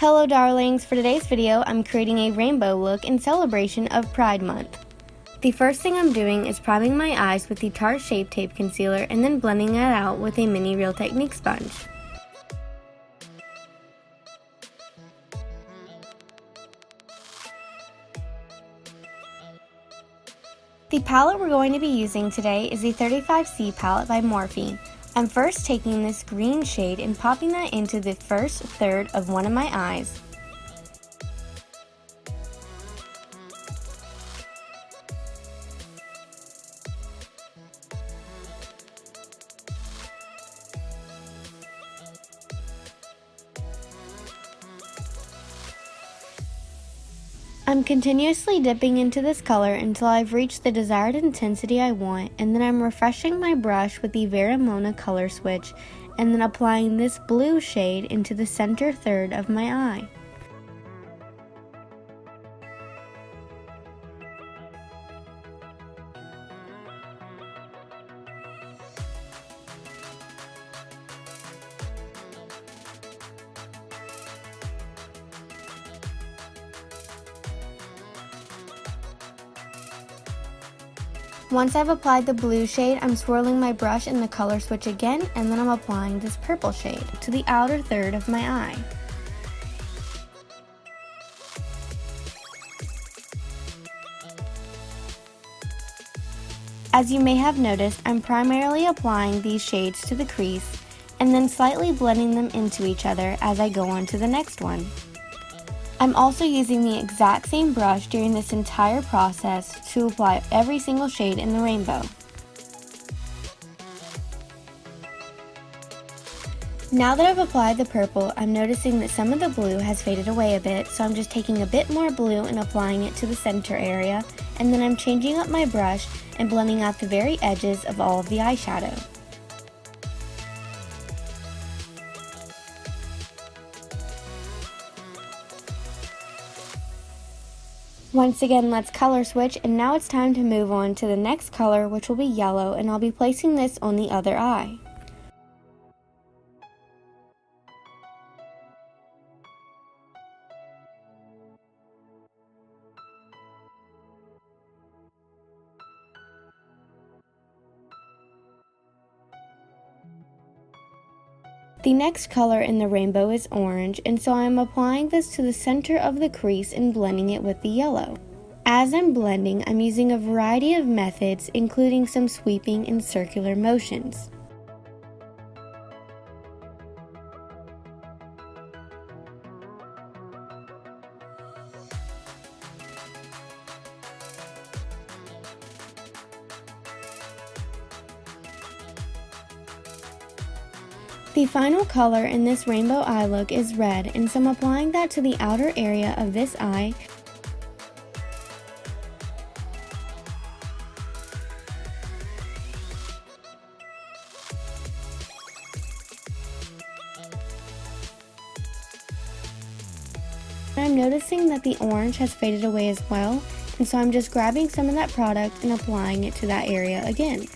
Hello darlings, for today's video I'm creating a rainbow look in celebration of Pride Month. The first thing I'm doing is priming my eyes with the Tarte Shape Tape Concealer and then blending it out with a mini Real Technique sponge. The palette we're going to be using today is the 35C palette by Morphe. I'm first taking this green shade and popping that into the first third of one of my eyes. I'm continuously dipping into this color until I've reached the desired intensity I want, and then I'm refreshing my brush with the Vermona color switch and then applying this blue shade into the center third of my eye. Once I've applied the blue shade, I'm swirling my brush in the color switch again, and then I'm applying this purple shade to the outer third of my eye. As you may have noticed, I'm primarily applying these shades to the crease and then slightly blending them into each other as I go on to the next one. I'm also using the exact same brush during this entire process to apply every single shade in the rainbow. Now that I've applied the purple, I'm noticing that some of the blue has faded away a bit, so I'm just taking a bit more blue and applying it to the center area, and then I'm changing up my brush and blending out the very edges of all of the eyeshadow. Once again, let's color switch, and now it's time to move on to the next color, which will be yellow, and I'll be placing this on the other eye. The next color in the rainbow is orange, and so I'm applying this to the center of the crease and blending it with the yellow. As I'm blending, I'm using a variety of methods, including some sweeping and circular motions. The final color in this rainbow eye look is red, and so I'm applying that to the outer area of this eye. I'm noticing that the orange has faded away as well, and so I'm just grabbing some of that product and applying it to that area again.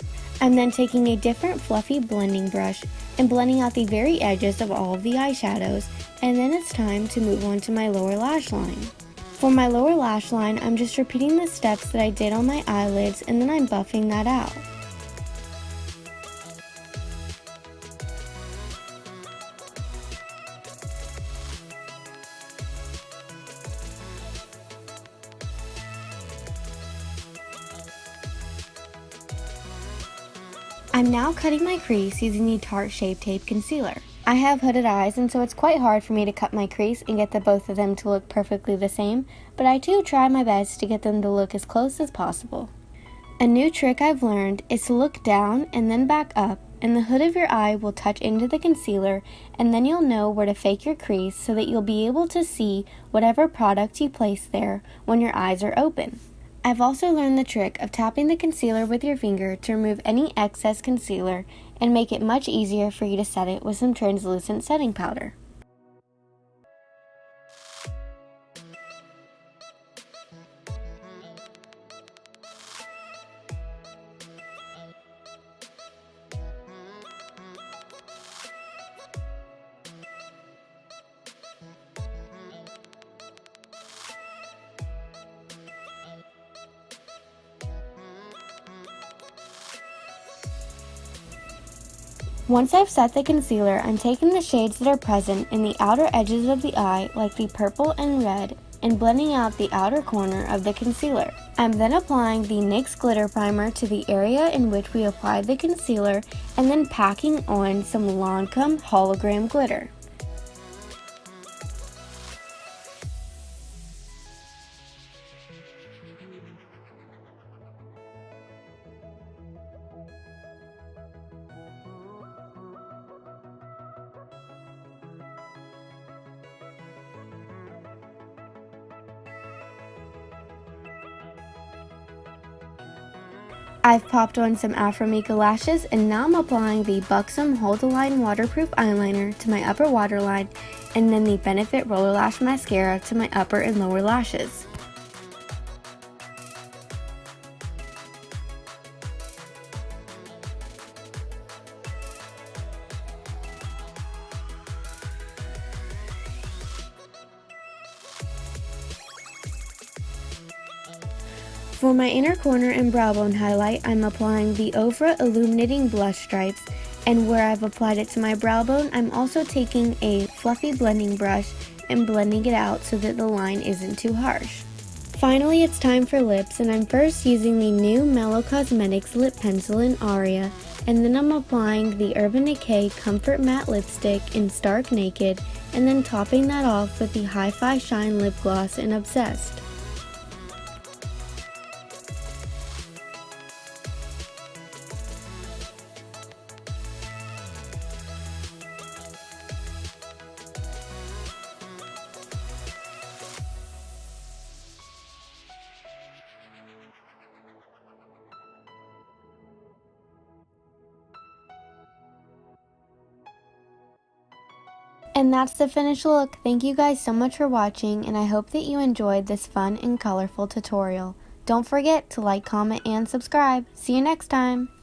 I'm then taking a different fluffy blending brush and blending out the very edges of all of the eyeshadows, and then it's time to move on to my lower lash line. For my lower lash line, I'm just repeating the steps that I did on my eyelids, and then I'm buffing that out. I'm now cutting my crease using the Tarte Shape Tape Concealer. I have hooded eyes, and so it's quite hard for me to cut my crease and get the both of them to look perfectly the same, but I do try my best to get them to look as close as possible. A new trick I've learned is to look down and then back up, and the hood of your eye will touch into the concealer, and then you'll know where to fake your crease so that you'll be able to see whatever product you place there when your eyes are open. I've also learned the trick of tapping the concealer with your finger to remove any excess concealer and make it much easier for you to set it with some translucent setting powder. Once I've set the concealer, I'm taking the shades that are present in the outer edges of the eye, like the purple and red, and blending out the outer corner of the concealer. I'm then applying the NYX glitter primer to the area in which we applied the concealer, and then packing on some Lancôme hologram glitter. I've popped on some Afromika lashes, and now I'm applying the Buxom Hold the Line Waterproof Eyeliner to my upper waterline, and then the Benefit Roller Lash Mascara to my upper and lower lashes. For my inner corner and brow bone highlight, I'm applying the Ofra Illuminating Blush Stripes, and where I've applied it to my brow bone, I'm also taking a fluffy blending brush and blending it out so that the line isn't too harsh. Finally, it's time for lips, and I'm first using the new Mellow Cosmetics lip pencil in Aria, and then I'm applying the Urban Decay Comfort Matte Lipstick in Stark Naked, and then topping that off with the Hi-Fi Shine Lip Gloss in Obsessed. And that's the finished look. Thank you guys so much for watching, and I hope that you enjoyed this fun and colorful tutorial. Don't forget to like, comment, and subscribe. See you next time!